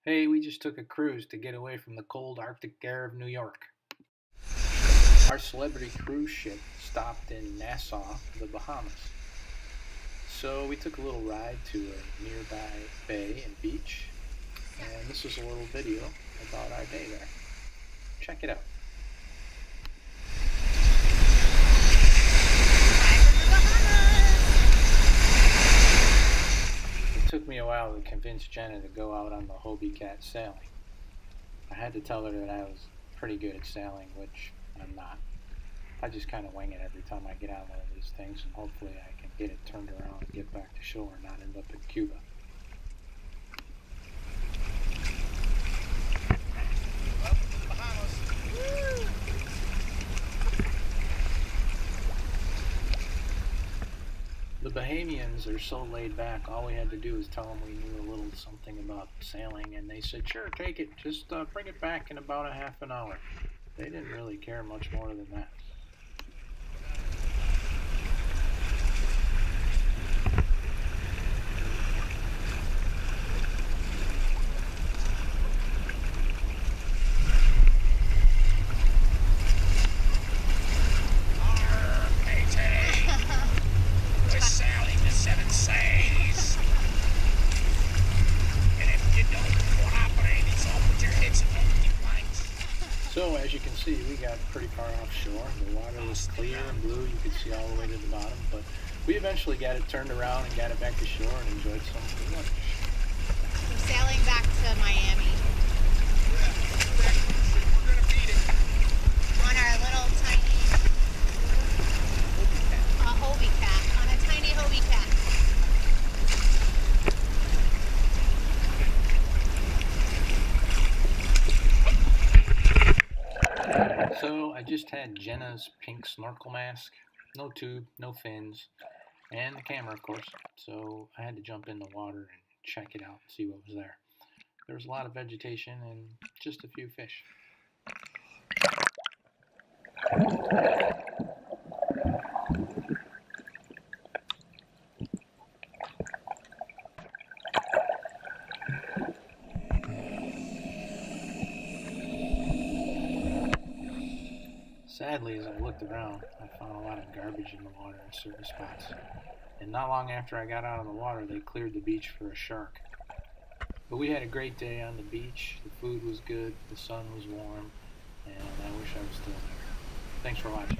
Hey, we just took a cruise to get away from the cold Arctic air of New York. Our celebrity cruise ship stopped in Nassau, the Bahamas. So we took a little ride to a nearby bay and beach, and this is a little video about our day there. Check it out. It took me a while to convince Jenna to go out on the Hobie Cat sailing. I had to tell her that I was pretty good at sailing, which I'm not. I just kind of wing it every time I get on one of these things, and hopefully I can get it turned around and get back to shore and not end up in Cuba. Bahamas. Woo! The Bahamians are so laid back, all we had to do was tell them we knew a little something about sailing, and they said, sure, take it, just bring it back in about a half an hour. They didn't really care much more than that. So as you can see, we got pretty far offshore. The water was clear and blue. You could see all the way to the bottom. But we eventually got it turned around and got it back to shore and enjoyed some good lunch. We're sailing back to Miami We're gonna beat it. on our little tiny Hobie Cat, on a tiny Hobie Cat. So I just had Jenna's pink snorkel mask, no tube, no fins, and the camera, of course. So I had to jump in the water and check it out and see what was there. There was a lot of vegetation and just a few fish. Sadly, as I looked around, I found a lot of garbage in the water in certain spots. And not long after I got out of the water, they cleared the beach for a shark. But we had a great day on the beach. The food was good, the sun was warm, and I wish I was still there. Thanks for watching.